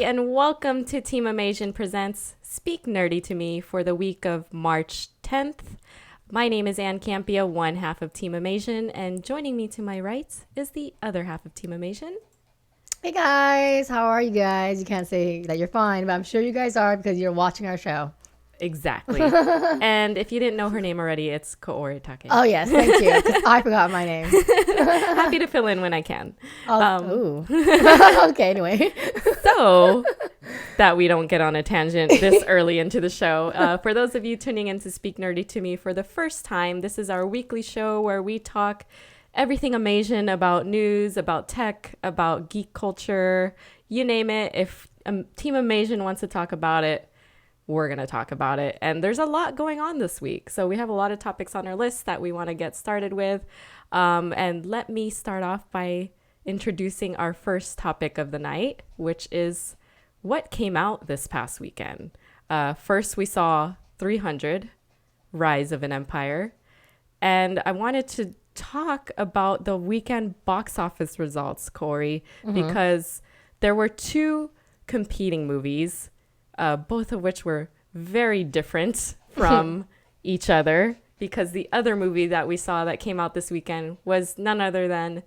and welcome to Team Amazing Presents Speak Nerdy to Me for the week of March 10th. My name is Campea, one half of Team Amazing, and joining me to my right is the other half of Team Amazing. Hey guys, how are you guys? You can't say that you're fine, but I'm sure you guys are because you're watching our show. Exactly. And if you didn't know her name already, it's Kaori Take. Oh yes, thank you. 'Cause I forgot my name. Happy to fill in when I can. Okay, anyway. So that we don't get on a tangent this early into the show. For those of you tuning in to Speak Nerdy to Me for the first time, this is our weekly show where we talk everything Amazing about news, about tech, about geek culture, you name it. If Team Amazing wants to talk about it, we're going to talk about it. And there's a lot going on this week. So we have a lot of topics on our list that we want to get started with. And let me start off by introducing our first topic of the night, which is what came out this past weekend. First, we saw 300, Rise of an Empire. And I wanted to talk about the weekend box office results, Corey, because there were two competing movies, both of which were very different from each other, because the other movie that we saw that came out this weekend was none other than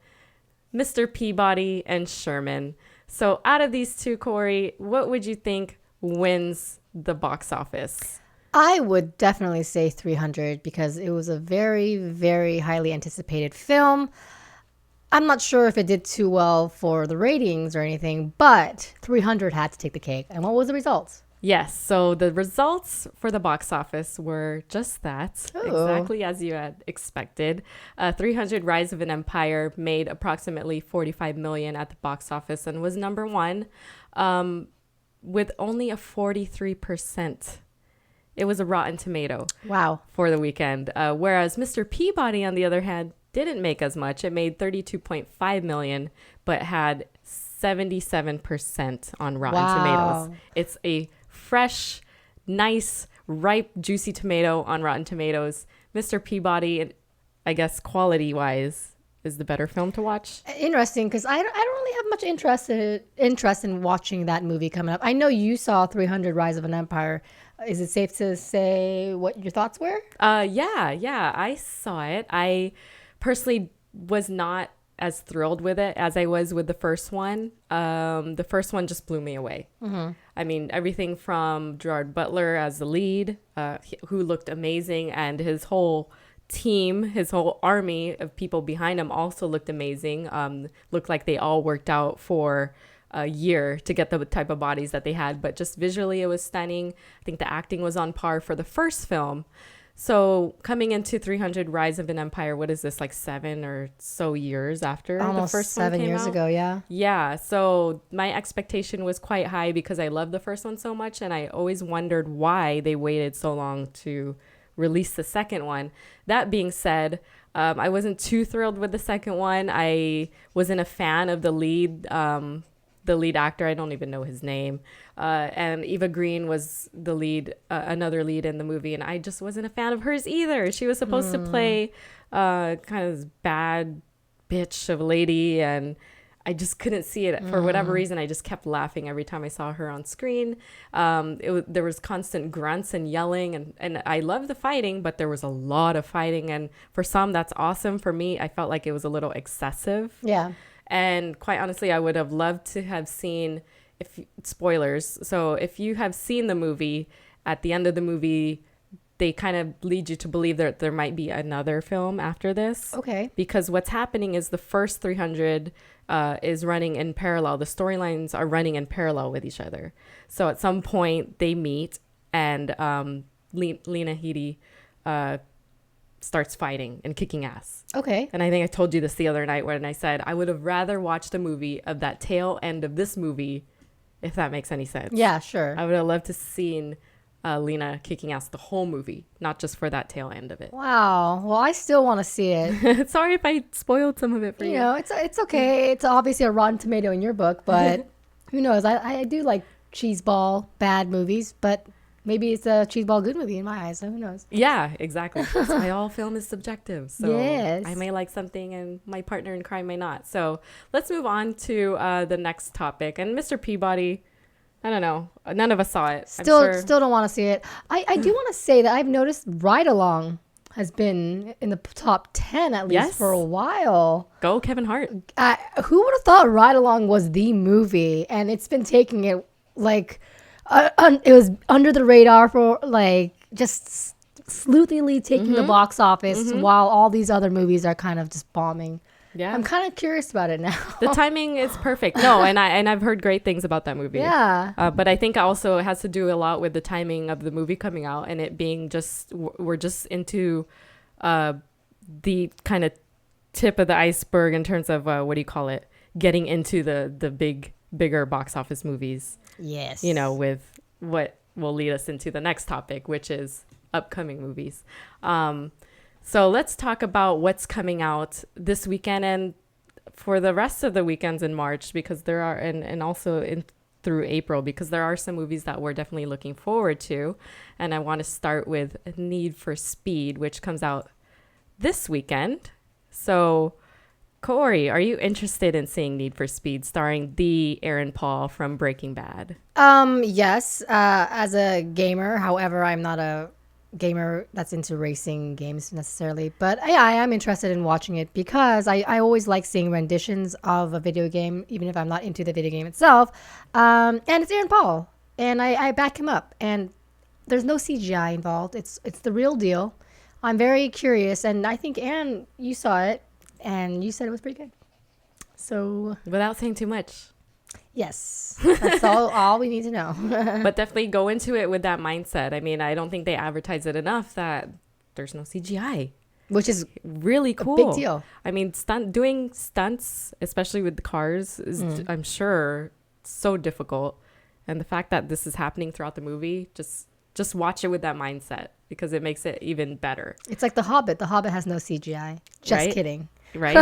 Mr. Peabody and Sherman. So out of these two, Corey, what would you think wins the box office? I would definitely say 300 because it was a very, very highly anticipated film. I'm not sure if it did too well for the ratings or anything, but 300 had to take the cake. And what was the results? Yes, so the results for the box office were just that, exactly as you had expected. 300 Rise of an Empire made approximately $45 million at the box office and was number one with only a 43%. It was a Rotten Tomato. Wow. For the weekend. Whereas Mr. Peabody, on the other hand, didn't make as much. It made $32.5 million, but had 77% on Rotten Tomatoes. It's a fresh, nice, ripe, juicy tomato on Rotten Tomatoes. Mr. Peabody, I guess quality-wise, is the better film to watch. Interesting, because I don't really have much interest in watching that movie coming up. I know you saw 300 Rise of an Empire. Is it safe to say what your thoughts were? Yeah, I saw it. I personally was not as thrilled with it as I was with the first one. The first one just blew me away. I mean, everything from Gerard Butler as the lead, who looked amazing, and his whole team, his whole army of people behind him also looked amazing. Looked like they all worked out for a year to get the type of bodies that they had, but just visually it was stunning. I think the acting was on par for the first film. So coming into 300 Rise of an Empire, what is this, like 7 or so years after almost the first 7 one came years out? ago? Yeah, so my expectation was quite high because I loved the first one so much, and I always wondered why they waited so long to release the second one. That being said, I wasn't too thrilled with the second one. I wasn't a fan of the lead actor. I don't even know his name. And Eva Green was the lead, another lead in the movie. And I just wasn't a fan of hers either. She was supposed to play kind of this bad bitch of a lady. And I just couldn't see it. For whatever reason, I just kept laughing every time I saw her on screen. There was constant grunts and yelling. And I love the fighting, but there was a lot of fighting. And for some, that's awesome. For me, I felt like it was a little excessive. Yeah. And quite honestly, I would have loved to have seen, spoilers. So if you have seen the movie, at the end of the movie, they kind of lead you to believe that there might be another film after this. Okay. Because what's happening is the first 300 is running in parallel. The storylines are running in parallel with each other. So at some point they meet, and Lena Headey starts fighting and kicking ass. Okay. And I think I told you this the other night when I said I would have rather watched a movie of that tail end of this movie, if that makes any sense. Yeah, sure. I would have loved to seen Lena kicking ass the whole movie, not just for that tail end of it. Wow. Well, I still want to see it. Sorry if I spoiled some of it for you. You know, it's okay. It's obviously a Rotten Tomato in your book, but who knows? I do like cheeseball bad movies, but maybe it's a cheeseball good movie in my eyes. So who knows? Yeah, exactly. That's why all film is subjective. So yes. I may like something and my partner in crime may not. So let's move on to the next topic. And Mr. Peabody, I don't know. None of us saw it. Still don't want to see it. I do want to say that I've noticed Ride Along has been in the top 10 at least for a while. Go Kevin Hart. Who would have thought Ride Along was the movie? And it's been taking it like it was under the radar for like just sleuthily taking the box office while all these other movies are kind of just bombing. Yeah, I'm kind of curious about it now. The timing is perfect. No, and I've heard great things about that movie. Yeah. But I think also it has to do a lot with the timing of the movie coming out and it being just we're just into the kind of tip of the iceberg in terms of what do you call it? Getting into the bigger box office movies. Yes. You know, with what will lead us into the next topic, which is upcoming movies. So let's talk about what's coming out this weekend and for the rest of the weekends in March, because there are, and also through April, because there are some movies that we're definitely looking forward to. And I want to start with Need for Speed, which comes out this weekend. So Kaori, are you interested in seeing Need for Speed starring the Aaron Paul from Breaking Bad? Yes, as a gamer. However, I'm not a gamer that's into racing games necessarily, but yeah, I am interested in watching it because I always like seeing renditions of a video game, even if I'm not into the video game itself. And it's Aaron Paul, and I back him up, and there's no CGI involved. It's the real deal. I'm very curious, and I think, Anne, you saw it, and you said it was pretty good. So without saying too much. Yes, that's all we need to know. But definitely go into it with that mindset. I mean, I don't think they advertise it enough that there's no CGI. Which is really cool. A big deal. I mean, doing stunts, especially with the cars, is, I'm sure, so difficult. And the fact that this is happening throughout the movie, just watch it with that mindset because it makes it even better. It's like The Hobbit. The Hobbit has no CGI. Just kidding. Right?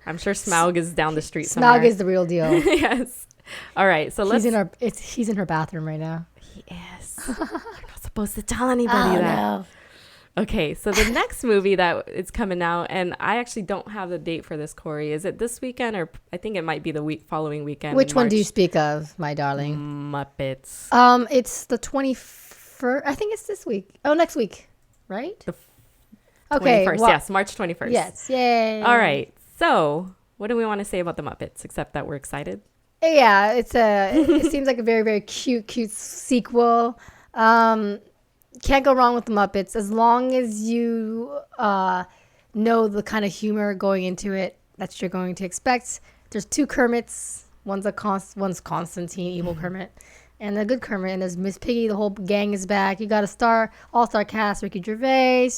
I'm sure Smaug is down the street somewhere. Smaug is the real deal. Yes. All right. So he's in her bathroom right now. He is. You're not supposed to tell anybody that. No. Okay. So the next movie that is coming out, and I actually don't have the date for this, Corey. Is it this weekend or I think it might be the following weekend? Which one do you speak of, my darling? Muppets. It's the 21st. I think it's this week. Oh, next week, right? Okay. 21st. Yes, March 21st. Yes. Yay. All right. So, what do we want to say about the Muppets, except that we're excited? Yeah, it seems like a very, very cute sequel. Can't go wrong with the Muppets as long as you know the kind of humor going into it that you're going to expect. There's two Kermits. One's Constantine, evil Kermit, and a good Kermit. And there's Miss Piggy. The whole gang is back. You got all-star cast: Ricky Gervais,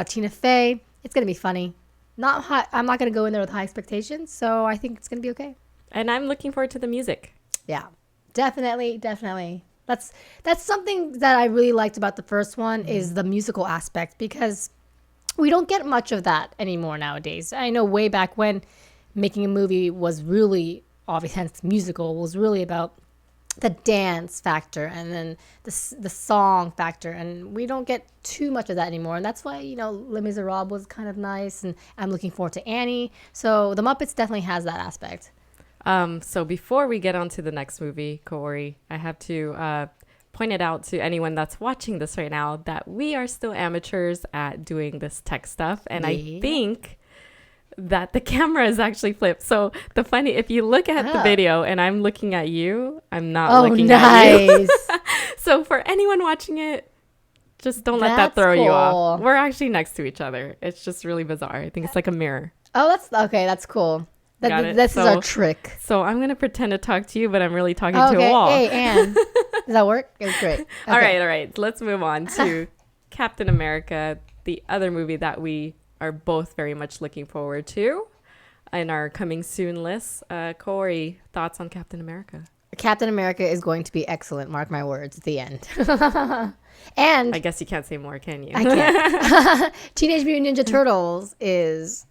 Tina Fey. It's gonna be funny. Not high. I'm not going to go in there with high expectations, so I think it's going to be okay. And I'm looking forward to the music. Yeah, definitely. That's something that I really liked about the first one is the musical aspect, because we don't get much of that anymore nowadays. I know way back when making a movie was really, obviously, hence musical, was really about the dance factor and then the song factor, and we don't get too much of that anymore, and that's why Les Miserables was kind of nice, and I'm looking forward to Annie. So the Muppets definitely has that aspect. So before we get on to the next movie, Kaori, I have to point it out to anyone that's watching this right now that we are still amateurs at doing this tech stuff, and I think that the camera is actually flipped. So if you look at the video and I'm looking at you, I'm not looking at you. So for anyone watching it, just don't let that throw you off. We're actually next to each other. It's just really bizarre. I think it's like a mirror. Oh, that's okay. That's cool. This is our trick. So I'm going to pretend to talk to you, but I'm really talking to a wall. Hey, Anne. Does that work? It's great. Okay. All right. Let's move on to Captain America, the other movie that we are both very much looking forward to in our coming soon list. Corey, thoughts on Captain America? Captain America is going to be excellent. Mark my words. At the end. And I guess you can't say more, can you? I can't. Teenage Mutant Ninja Turtles is,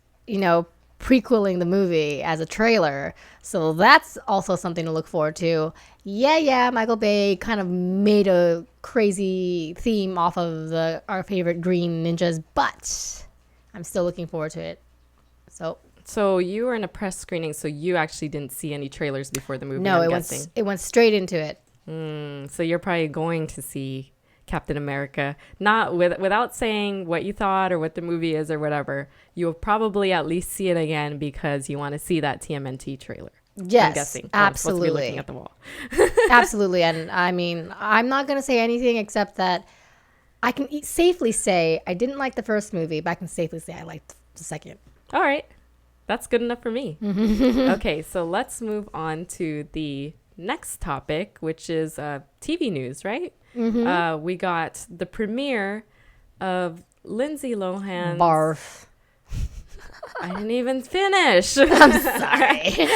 prequeling the movie as a trailer. So that's also something to look forward to. Yeah, Michael Bay kind of made a crazy theme off of our favorite green ninjas, but I'm still looking forward to it. So So you were in a press screening, so you actually didn't see any trailers before the movie. No, I'm guessing. it went straight into it. So you're probably going to see Captain America, not without saying what you thought or what the movie is or whatever. You'll probably at least see it again because you want to see that TMNT trailer. Yes, I'm guessing. absolutely. I'm supposed to be looking at the wall. Absolutely. And I mean, I'm not going to say anything except that I can safely say I didn't like the first movie, but I can safely say I liked the second. All right. That's good enough for me. Okay, so let's move on to the next topic, which is TV news, right? We got the premiere of Lindsay Lohan's... Barf. I didn't even finish. I'm sorry.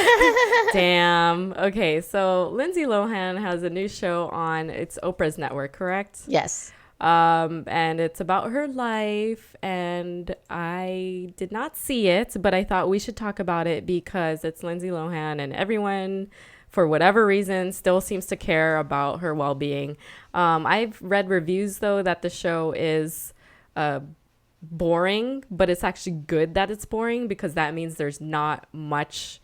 Damn. Okay, so Lindsay Lohan has a new show on, it's Oprah's network, correct? Yes. And it's about her life, and I did not see it, but I thought we should talk about it because it's Lindsay Lohan, and everyone, for whatever reason, still seems to care about her well-being. I've read reviews, though, that the show is boring, but it's actually good that it's boring because that means there's not much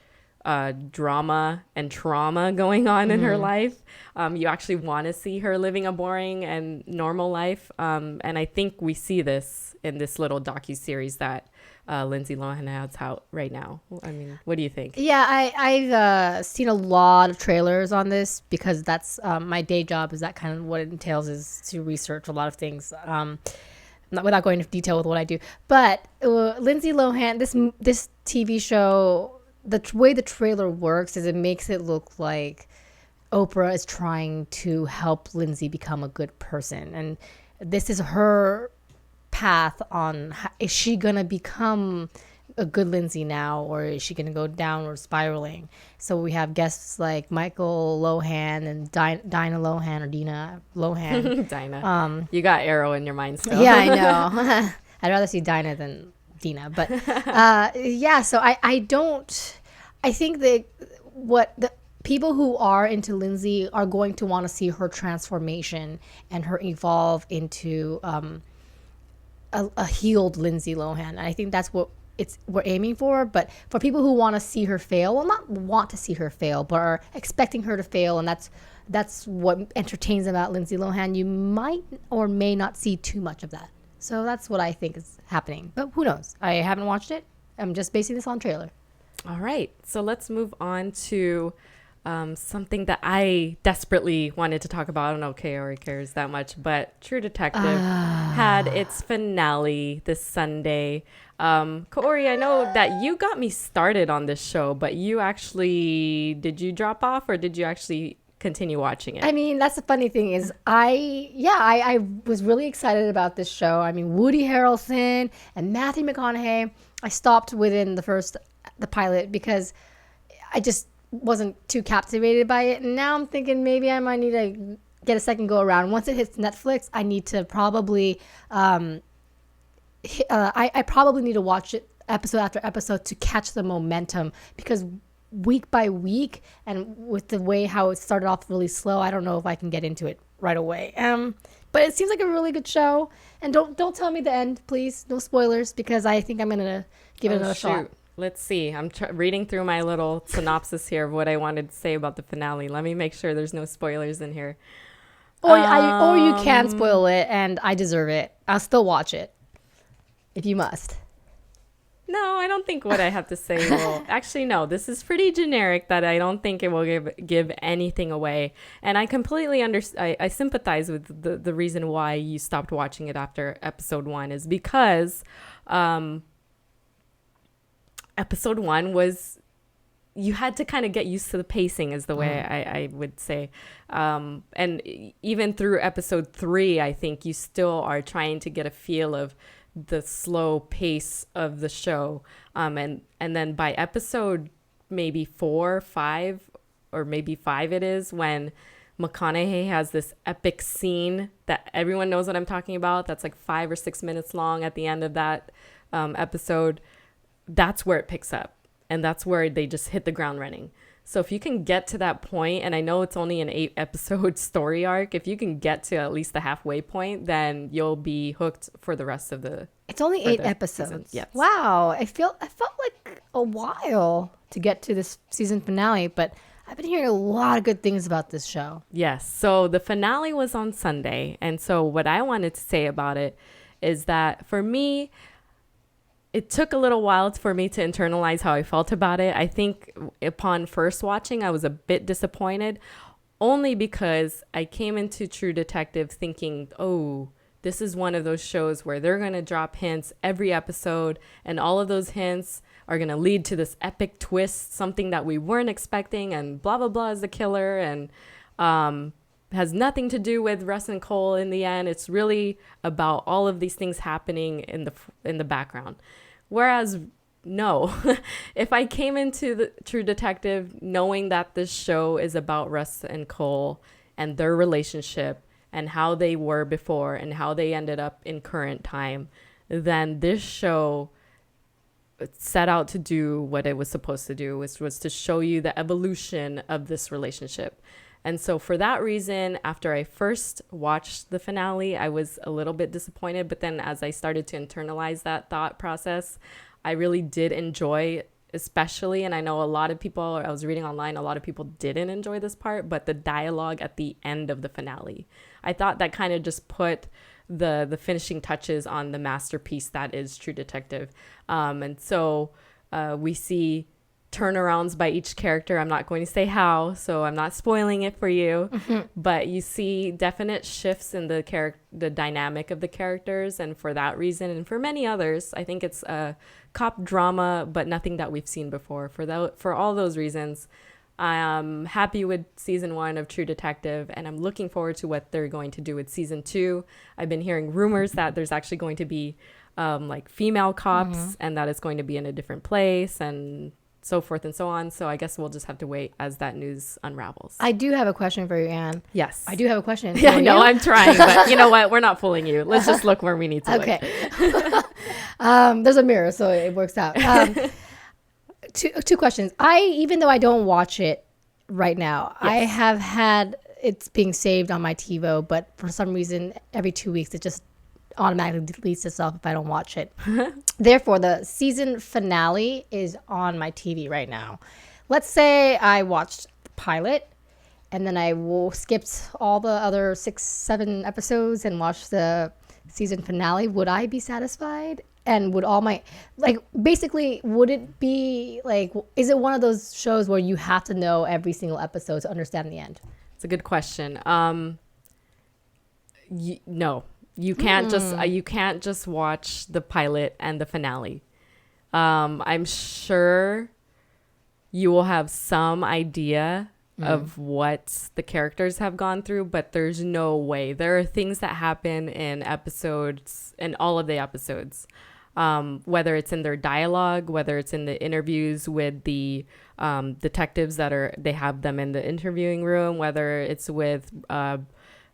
drama and trauma going on in her life. You actually want to see her living a boring and normal life. And I think we see this in this little docuseries that Lindsay Lohan has out right now. I mean, what do you think? Yeah, I've seen a lot of trailers on this because that's my day job is that kind of what it entails is to research a lot of things. Not without going into detail with what I do. But Lindsay Lohan, this TV show, the way the trailer works is it makes it look like Oprah is trying to help Lindsay become a good person. And this is her path on, is she going to become a good Lindsay now, or is she going to go downward spiraling? So we have guests like Michael Lohan and Dinah Lohan, or Dina Lohan. Dinah. You got Arrow in your mind still. Yeah, I know. I'd rather see Dinah than Dina. But yeah, so I think that what the people who are into Lindsay are going to want to see her transformation and her evolve into a healed Lindsay Lohan. And I think that's what we're aiming for. But for people who want to see her fail, well, not want to see her fail, but are expecting her to fail, and that's what entertains about Lindsay Lohan, you might or may not see too much of that. So that's what I think is happening. But who knows? I haven't watched it. I'm just basing this on trailer. All right. So let's move on to something that I desperately wanted to talk about. I don't know if Kaori cares that much, but True Detective had its finale this Sunday. Kaori, I know that you got me started on this show, but did you drop off or did you actually continue watching it? I mean, that's the funny thing is I was really excited about this show. I mean, Woody Harrelson and Matthew McConaughey. I stopped within the pilot because I just wasn't too captivated by it. And now I'm thinking maybe I might need to get a second go around. Once it hits Netflix, I need to probably I probably need to watch it episode after episode to catch the momentum, because week by week and with the way how it started off really slow, I don't know if I can get into it right away. But it seems like a really good show. And don't tell me the end, please. No spoilers, because I think I'm gonna give it another shot. Let's see. I'm reading through my little synopsis here of what I wanted to say about the finale. Let me make sure there's no spoilers in here. Or you can spoil it, and I deserve it. I'll still watch it if you must. No, I don't think what I have to say will... Actually, no. This is pretty generic that I don't think it will give anything away. And I completely understand. I sympathize with the reason why you stopped watching it after episode 1 is because episode 1 was... You had to kind of get used to the pacing is the way I would say. And even through episode 3, I think you still are trying to get a feel of the slow pace of the show. And then by episode maybe 4, 5, or maybe 5 it is, when McConaughey has this epic scene that everyone knows what I'm talking about. That's like 5 or 6 minutes long at the end of that episode. That's where it picks up. And that's where they just hit the ground running. So if you can get to that point, and I know it's only an 8-episode story arc, if you can get to at least the halfway point, then you'll be hooked for the rest of the... It's only 8 episodes. Season. Yes. Wow. I felt like a while to get to this season finale, but I've been hearing a lot of good things about this show. Yes. So the finale was on Sunday. And so what I wanted to say about it is that for me, it took a little while for me to internalize how I felt about it. I think upon first watching, I was a bit disappointed, only because I came into True Detective thinking, oh, this is one of those shows where they're going to drop hints every episode, and all of those hints are going to lead to this epic twist, something that we weren't expecting, and blah, blah, blah is the killer, and has nothing to do with Russ and Cole in the end. It's really about all of these things happening in the background. Whereas, no, if I came into the True Detective knowing that this show is about Russ and Cole and their relationship and how they were before and how they ended up in current time, then this show set out to do what it was supposed to do, which was to show you the evolution of this relationship. And so for that reason, after I first watched the finale, I was a little bit disappointed. But then as I started to internalize that thought process, I really did enjoy, especially, and I know a lot of people, I was reading online, a lot of people didn't enjoy this part, but the dialogue at the end of the finale. I thought that kind of just put the finishing touches on the masterpiece that is True Detective. And so we see turnarounds by each character. I'm not going to say how, so I'm not spoiling it for you. But you see definite shifts in the dynamic of the characters, and for that reason, and for many others, I think it's a cop drama, but nothing that we've seen before. For all those reasons, I'm happy with season 1 of True Detective, and I'm looking forward to what they're going to do with season 2. I've been hearing rumors that there's actually going to be like female cops, and that it's going to be in a different place, and so forth and so on. So I guess we'll just have to wait as that news unravels. I do have a question for you, Anne. Yes. I do have a question. Yeah, I know. I'm trying, but you know what? We're not fooling you. Let's just look where we need to look. Okay. There's a mirror, so it works out. Two questions. Even though I don't watch it right now, yes, I have had it's being saved on my TiVo, but for some reason, every 2 weeks, it just automatically deletes itself if I don't watch it. Therefore, the season finale is on my TV right now. Let's say I watched the pilot and then I skipped all the other 6-7 episodes and watched the season finale. Would I be satisfied? And would all my, basically, would it be is it one of those shows where you have to know every single episode to understand the end? It's a good question. No. You can't just watch the pilot and the finale. I'm sure you will have some idea of what the characters have gone through, but there's no way. There are things that happen in episodes, in all of the episodes, whether it's in their dialogue, whether it's in the interviews with the detectives they have them in the interviewing room, whether it's with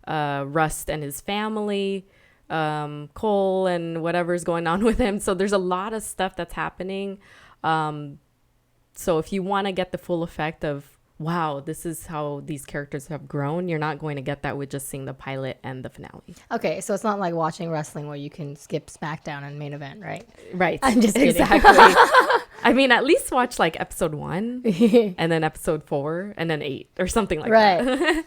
Rust and his family, Cole and whatever's going on with him. So there's a lot of stuff that's happening. So if you want to get the full effect of, wow, this is how these characters have grown, you're not going to get that with just seeing the pilot and the finale. Okay, so it's not like watching wrestling where you can skip SmackDown and main event, right? Right. I'm just kidding. Exactly. I mean, at least watch episode 1 and then episode 4 and then 8 or something like that.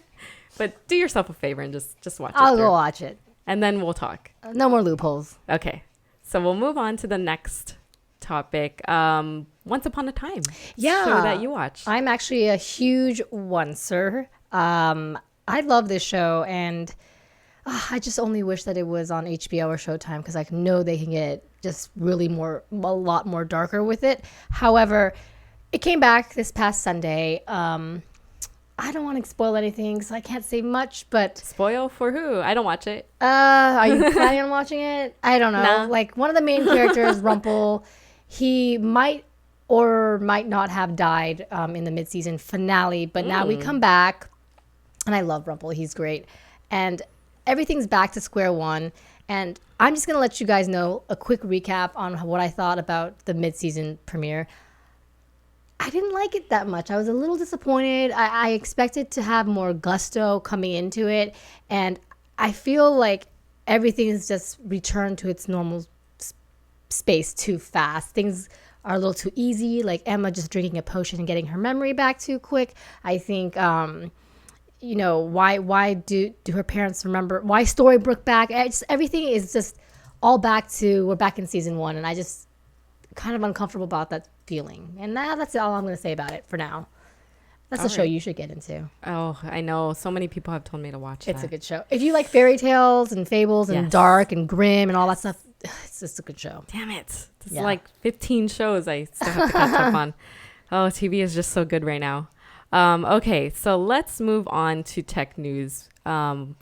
But do yourself a favor and just watch it. I'll go watch it. And then we'll talk. No more loopholes. Okay. So we'll move on to the next topic. Once Upon a Time. Yeah. Show that you watched. I'm actually a huge oncer. I love this show, and I just only wish that it was on HBO or Showtime, because I know they can get just really a lot more darker with it. However, it came back this past Sunday. I don't want to spoil anything, so I can't say much, but... Spoil for who? I don't watch it. Are you planning on watching it? I don't know. Nah. One of the main characters, Rumple, he might or might not have died in the mid-season finale, but now we come back, and I love Rumple. He's great. And everything's back to square one, and I'm just going to let you guys know a quick recap on what I thought about the mid-season premiere. I didn't like it that much. I was a little disappointed. I expected to have more gusto coming into it, and I feel like everything has just returned to its normal space too fast. Things are a little too easy, like Emma just drinking a potion and getting her memory back too quick. I think why do her parents remember, why Storybrooke back? Everything is just all back to, we're back in season 1, and I just kind of uncomfortable about that feeling. And that's all I'm going to say about it for now. That's a show you should get into. Oh, I know. So many people have told me to watch it. It's a good show. If you like fairy tales and fables and dark and grim and all that stuff, it's just a good show. Damn it. It's like 15 shows I still have to catch up on. Oh, TV is just so good right now. Okay, so let's move on to tech news.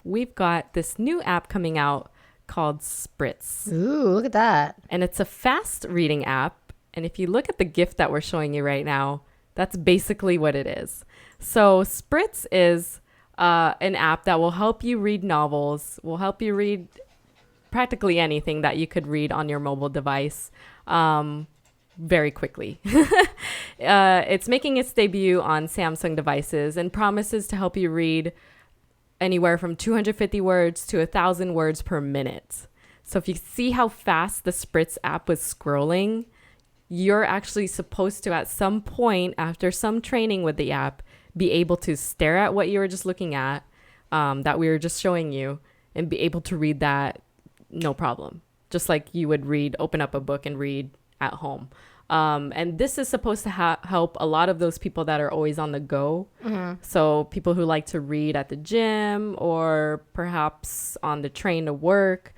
We've got this new app coming out called Spritz. Ooh, look at that. And it's a fast reading app. And if you look at the GIF that we're showing you right now, that's basically what it is. So Spritz is an app that will help you read novels, will help you read practically anything that you could read on your mobile device very quickly. It's making its debut on Samsung devices and promises to help you read anywhere from 250 words to 1,000 words per minute. So if you see how fast the Spritz app was scrolling, you're actually supposed to, at some point after some training with the app, be able to stare at what you were just looking at, that we were just showing you, and be able to read that no problem. Just like you would open up a book and read at home. And this is supposed to help a lot of those people that are always on the go. Mm-hmm. So people who like to read at the gym or perhaps on the train to work.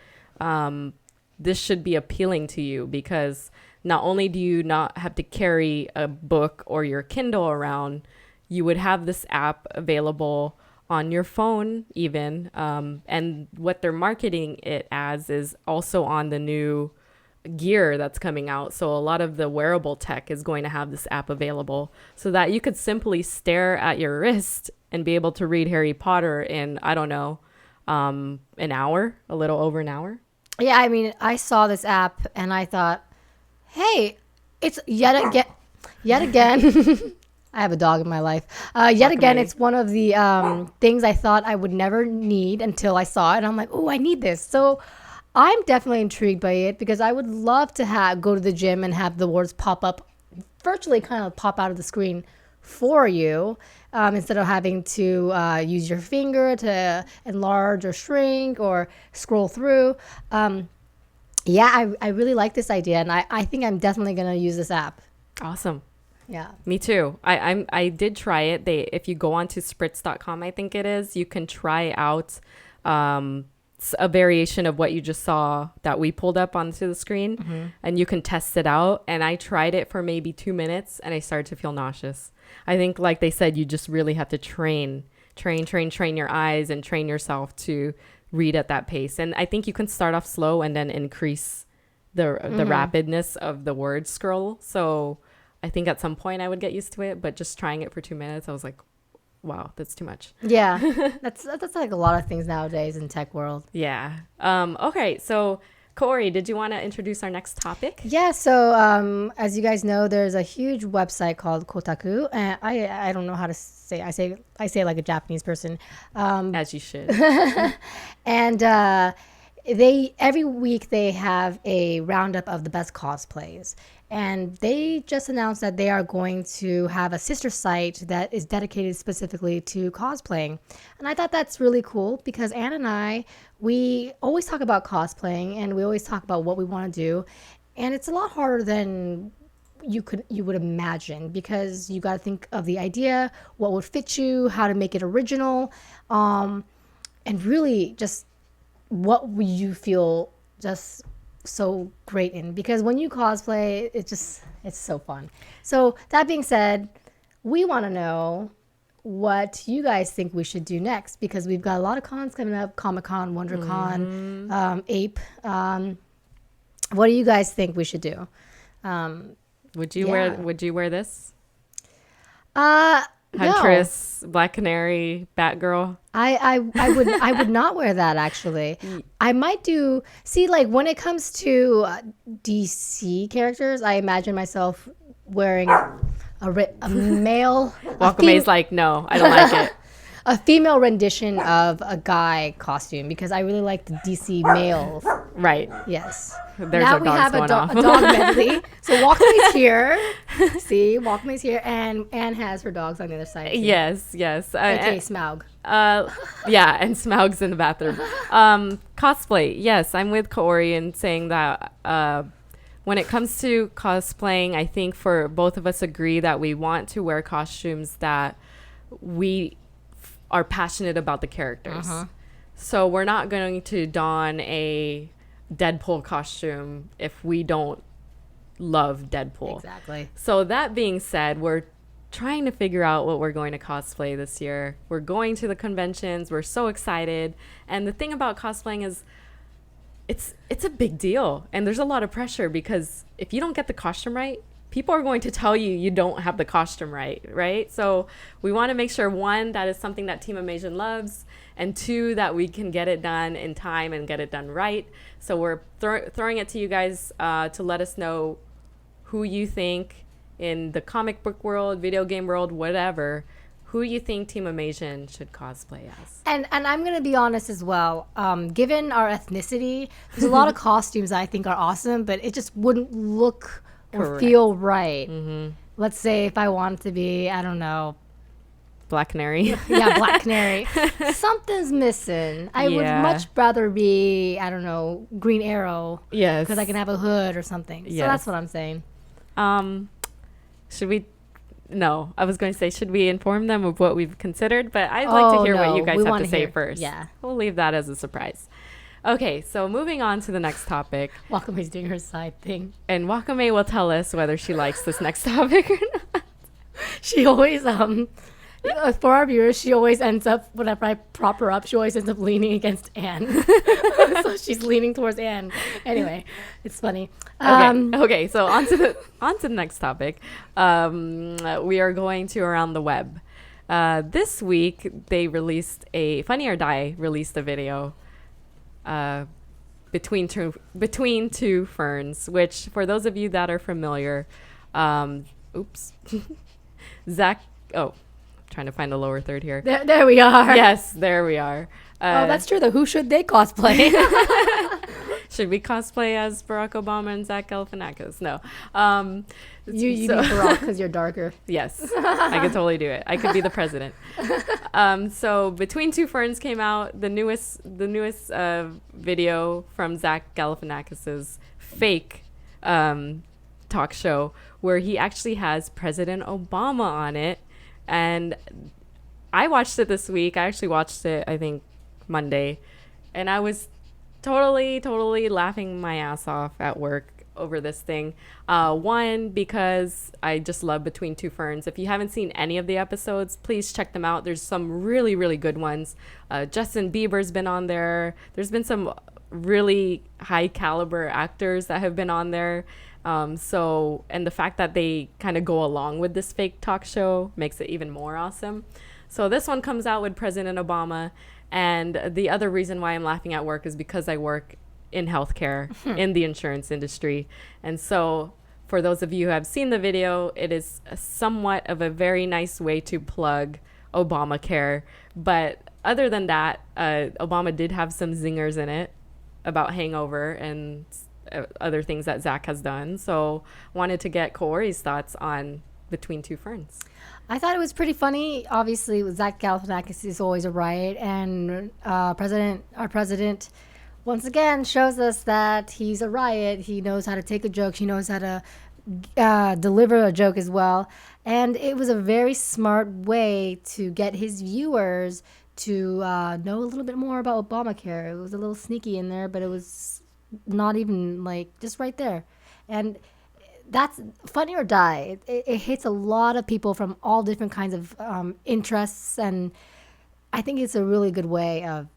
This should be appealing to you, because not only do you not have to carry a book or your Kindle around, you would have this app available on your phone even. And what they're marketing it as is also on the new gear that's coming out. So a lot of the wearable tech is going to have this app available so that you could simply stare at your wrist and be able to read Harry Potter in, I don't know, an hour, a little over an hour. Yeah, I mean, I saw this app and I thought, hey, it's yet again. I have a dog in my life. Yet again, it's one of the things I thought I would never need until I saw it. And I'm like, oh, I need this. So I'm definitely intrigued by it, because I would love to go to the gym and have the words pop up, virtually kind of pop out of the screen for you, instead of having to use your finger to enlarge or shrink or scroll through. I really like this idea, and I think I'm definitely going to use this app. Awesome. Yeah. Me too. I did try it. If you go onto spritz.com, I think it is, you can try out a variation of what you just saw that we pulled up onto the screen, mm-hmm. and you can test it out. And I tried it for maybe 2 minutes and I started to feel nauseous. I think, like they said, you just really have to train your eyes and train yourself to read at that pace. And I think you can start off slow and then increase the rapidness of the word scroll. So I think at some point I would get used to it, but just trying it for 2 minutes, I was like, wow, that's too much. Yeah, that's like a lot of things nowadays in tech world. Yeah. Okay, so Kaori, did you want to introduce our next topic? Yeah, so as you guys know, there's a huge website called Kotaku, and I don't know how to say it. I say it like a Japanese person. As you should. And they every week they have a roundup of the best cosplays. And they just announced that they are going to have a sister site that is dedicated specifically to cosplaying. And I thought that's really cool, because Anne and I, we always talk about cosplaying and we always talk about what we want to do. And it's a lot harder than you would imagine, because you got to think of the idea, what would fit you, how to make it original, and really just what would you feel just so great in, because when you cosplay, it's so fun. So that being said, we want to know what you guys think we should do next, because we've got a lot of cons coming up: Comic-Con, WonderCon, Ape. What do you guys think we should do? Would you wear this? Huntress, no. Black Canary, Batgirl. I would not wear that, actually. I might do. See, like when it comes to DC characters, I imagine myself wearing a male. Wakame's like, no, I don't like it. A female rendition of a guy costume, because I really like the DC males. Right. Yes. There's now our we dogs have going off. a dog medley. So Walkmay's here. See, Walkmay's here, and Anne has her dogs on the other side. Too. Yes. Okay, Smaug. Yeah, and Smaug's in the bathroom. Cosplay. Yes, I'm with Kaori in saying that when it comes to cosplaying, I think for both of us agree that we want to wear costumes that we are passionate about the characters. So we're not going to don a Deadpool costume if we don't love Deadpool. Exactly. So that being said, we're trying to figure out what we're going to cosplay this year. We're going to the conventions. We're so excited. And the thing about cosplaying is it's a big deal. And there's a lot of pressure because if you don't get the costume right, people are going to tell you don't have the costume right? So we want to make sure, one, that is something that Team Amazing loves, and two, that we can get it done in time and get it done right. So we're throwing it to you guys to let us know who you think in the comic book world, video game world, whatever, who you think Team Amazing should cosplay as. And I'm going to be honest as well. Given our ethnicity, there's a lot of costumes I think are awesome, but it just wouldn't look or feel right. Let's say if I wanted to be, I don't know, Black Canary. Yeah, Black Canary. Something's missing. I would much rather be, I don't know, Green Arrow. Yes. Because I can have a hood or something. So that's what I'm saying. Should we? No, I was going to say, should we inform them of what we've considered? But I'd like to hear what you guys have to say first. Yeah. We'll leave that as a surprise. Okay, so moving on to the next topic. Wakame's doing her side thing. And Wakame will tell us whether she likes this next topic or not. She always, for our viewers, she always ends up, whenever I prop her up, she always ends up leaning against Anne. So she's leaning towards Anne. Anyway, it's funny. Okay, so on to the next topic. We are going to Around the Web. This week, they released Funny or Die released a video between two ferns, which, for those of you that are familiar, Zac, trying to find the lower third here. There we are. Yes, there we are. That's true though. Who should they cosplay? Should we cosplay as Barack Obama and Zac Galifianakis? No. You need Barack because you're darker. Yes, I could totally do it. I could be the president. So Between Two Ferns came out, the newest video from Zac Galifianakis's fake talk show, where he actually has President Obama on it. And I watched it this week. I actually watched it, I think, Monday. And I was totally laughing my ass off at work over this thing. One, because I just love Between Two Ferns. If you haven't seen any of the episodes, please check them out. There's some really good ones. Justin Bieber's been on there. There's been some really high caliber actors that have been on there. And the fact that they kind of go along with this fake talk show makes it even more awesome. So this one comes out with President Obama. And the other reason why I'm laughing at work is because I work in healthcare in the insurance industry. And so for those of you who have seen the video, it is somewhat of a very nice way to plug Obamacare. But other than that, Obama did have some zingers in it about hangover and other things that Zac has done. So wanted to get Kaori's thoughts on Between Two Ferns. I thought it was pretty funny. Obviously, Zac Galifianakis is always a riot, and our president, once again, shows us that he's a riot. He knows how to take a joke. He knows how to deliver a joke as well. And it was a very smart way to get his viewers to know a little bit more about Obamacare. It was a little sneaky in there, but it was not even just right there. And that's Funny or Die. It hits a lot of people from all different kinds of interests, and I think it's a really good way of,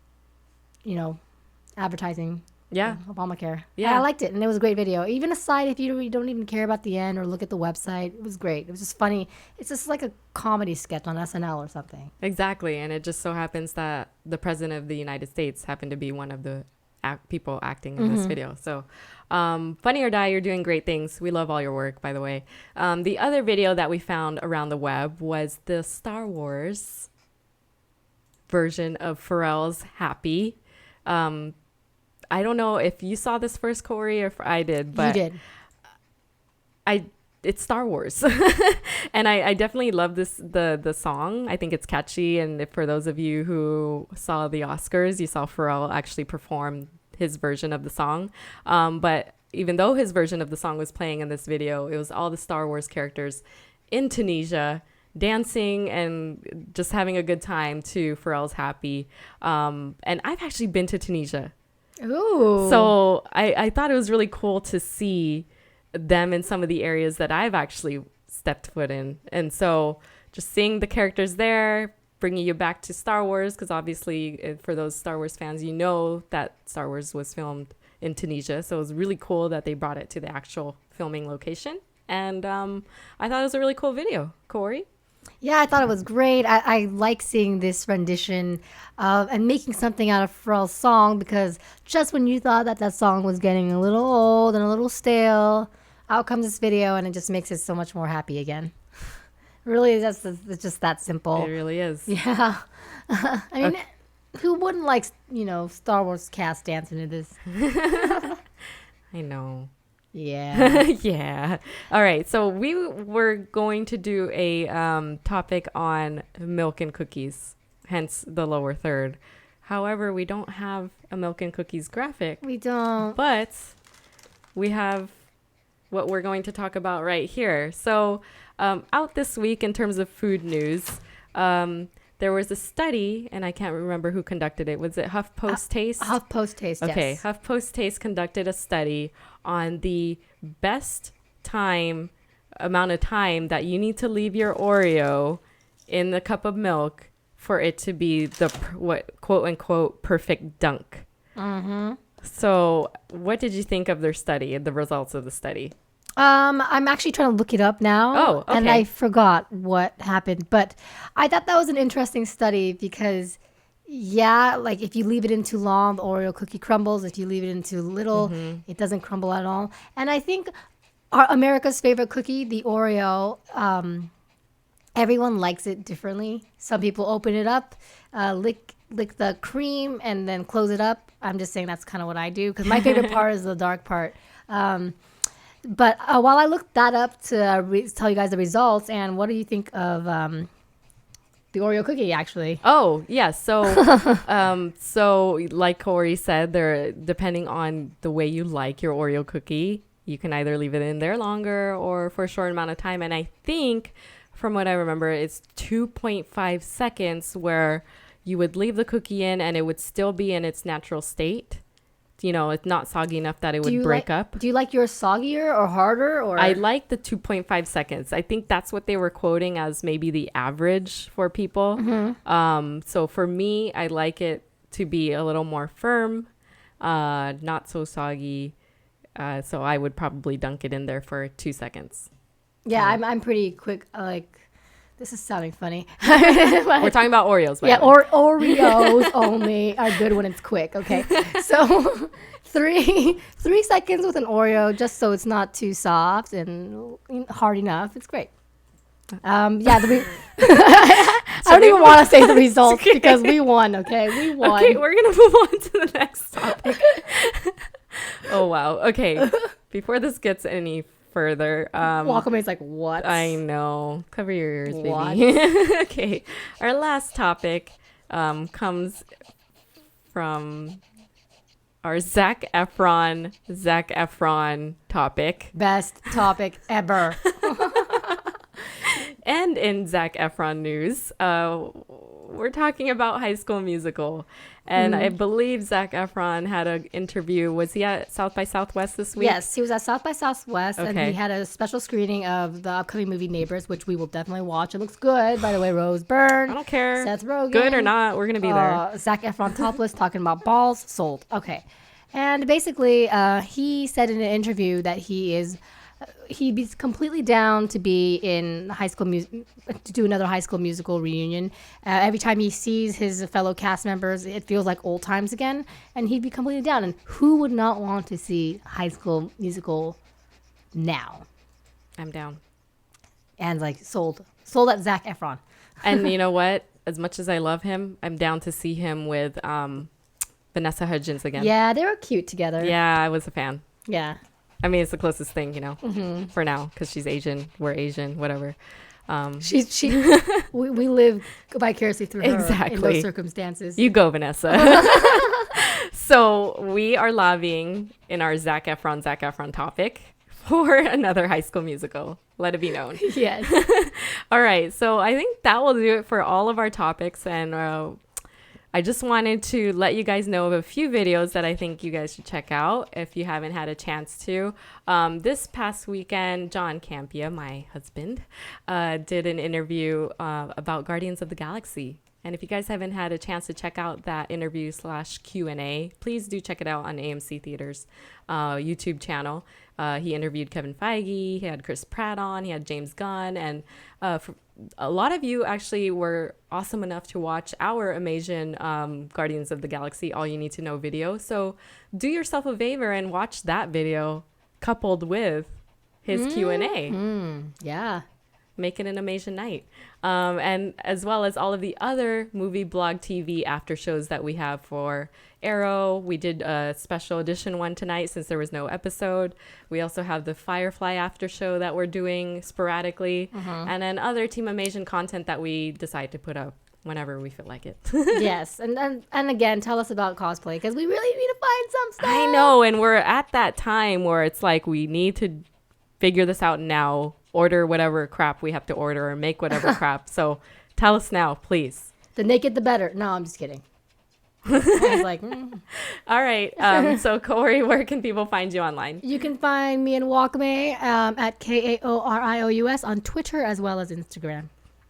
advertising. Obamacare. Yeah, I liked it, and it was a great video. Even aside, if you don't even care about the end or look at the website, it was great. It was just funny. It's just like a comedy sketch on SNL or something. Exactly, and it just so happens that the president of the United States happened to be one of the people acting in this video. So Funny or Die, you're doing great things. We love all your work, by the way. The other video that we found around the web was the Star Wars version of Pharrell's Happy. I don't know if you saw this first, Corey, or if I did, but you did. It's Star Wars. And I definitely love the song. I think it's catchy. And for those of you who saw the Oscars, you saw Pharrell actually perform his version of the song. But even though his version of the song was playing in this video, it was all the Star Wars characters in Tunisia dancing and just having a good time to Pharrell's Happy. And I've actually been to Tunisia. Ooh. So I thought it was really cool to see them in some of the areas that I've actually stepped foot in. And so just seeing the characters there, bringing you back to Star Wars, because obviously for those Star Wars fans, you know that Star Wars was filmed in Tunisia. So it was really cool that they brought it to the actual filming location. And I thought it was a really cool video. Corey? Yeah, I thought it was great. I like seeing this rendition and making something out of Pharrell's song, because just when you thought that song was getting a little old and a little stale, out comes this video and it just makes it so much more happy again. Really, it's just that simple. It really is. Yeah. I mean, who wouldn't like, Star Wars cast dancing to this? I know. Yeah. Yeah. All right. So we were going to do a topic on milk and cookies, hence the lower third. However, we don't have a milk and cookies graphic. We don't. But we have what we're going to talk about right here. So out this week in terms of food news, there was a study, and I can't remember who conducted it. Was it HuffPost Taste? HuffPost Taste, yes. Okay, HuffPost Taste conducted a study on the best amount of time that you need to leave your Oreo in the cup of milk for it to be the quote unquote perfect dunk. Mm-hmm. So what did you think of their study and the results of the study? I'm actually trying to look it up now. Oh, okay. And I forgot what happened. But I thought that was an interesting study because, yeah, like if you leave it in too long, the Oreo cookie crumbles. If you leave it in too little, it doesn't crumble at all. And I think America's favorite cookie, the Oreo, everyone likes it differently. Some people open it up, lick the cream, and then close it up. I'm just saying that's kind of what I do because my favorite part is the dark part. But while I looked that up to tell you guys the results, and what do you think of the Oreo cookie, actually? Oh, yeah. So, so like Corey said, depending on the way you like your Oreo cookie, you can either leave it in there longer or for a short amount of time. And I think from what I remember, it's 2.5 seconds where you would leave the cookie in and it would still be in its natural state. It's not soggy enough that it would break up. Do you like yours soggier or harder? Or I like the 2.5 seconds. I think that's what they were quoting as maybe the average for people. Mm-hmm. So for me, I like it to be a little more firm, not so soggy. So I would probably dunk it in there for 2 seconds. Yeah, I'm pretty quick. This is sounding funny. We're talking about Oreos. Yeah, Oreos only are good when it's quick. Okay, so 3 seconds with an Oreo, just so it's not too soft and hard enough. It's great. Yeah, I don't even want to say the results because we won. Okay, we won. Okay, we're gonna move on to the next topic. Oh wow. Okay, before this gets any further, Walkaway's like, what? I know. Cover your ears, What? baby. Okay, our last topic comes from our Zac Efron topic. Best topic ever. And in Zac Efron news, we're talking about High School Musical. And I believe Zac Efron had an interview. Was he at South by Southwest this week? Yes, he was at South by Southwest, Okay. and he had a special screening of the upcoming movie Neighbors, which we will definitely watch. It looks good. By the way, Rose Byrne. I don't care. Seth Rogen. Good or not, we're going to be there. Zac Efron topless talking about balls. Sold. Okay. And basically, he said in an interview that he'd be completely down to be in to do another High School Musical reunion. Every time he sees his fellow cast members, it feels like old times again, and he'd be completely down. And who would not want to see High School Musical now? I'm down. And like sold at Zac Efron. And you know what? As much as I love him, I'm down to see him with Vanessa Hudgens again. Yeah, they were cute together. Yeah, I was a fan. Yeah. I mean, it's the closest thing, for now, because she's Asian. We're Asian, whatever. We live vicariously through her Exactly. in those circumstances. You go, Vanessa. So we are lobbying in our Zac Efron topic for another High School Musical. Let it be known. Yes. All right. So I think that will do it for all of our topics. And I just wanted to let you guys know of a few videos that I think you guys should check out if you haven't had a chance to. This past weekend, John Campea, my husband, did an interview about Guardians of the Galaxy. And if you guys haven't had a chance to check out that interview / Q&A, please do check it out on AMC Theaters YouTube channel. He interviewed Kevin Feige, he had Chris Pratt on, he had James Gunn, and a lot of you actually were awesome enough to watch our amazing Guardians of the Galaxy All You Need to Know video. So do yourself a favor and watch that video coupled with his Q&A. Yeah. Make it an amazing night. And as well as all of the other movie blog TV after shows that we have for Arrow. We did a special edition one tonight since there was no episode. We also have the Firefly after show that we're doing sporadically. And then other Team Amazing content that we decide to put up whenever we feel like it. Yes. And again, tell us about cosplay because we really need to find some stuff. I know. And we're at that time where it's like we need to figure this out now. Order whatever crap we have to order or make whatever crap. So tell us now, please. The naked, the better. No, I'm just kidding. I was like, All right. So Kaori, where can people find you online? You can find me and Walkme at KAORIOUS on Twitter as well as Instagram.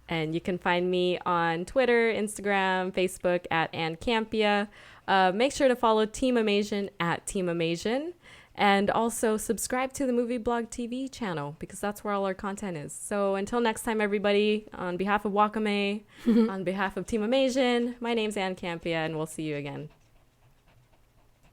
And you can find me on Twitter, Instagram, Facebook at Campea. Make sure to follow Team Amazing at Team Amazing. And also subscribe to the Movie Blog TV channel because that's where all our content is. So until next time, everybody, on behalf of Wakame, on behalf of Team Amazing, my name's Campea, and we'll see you again.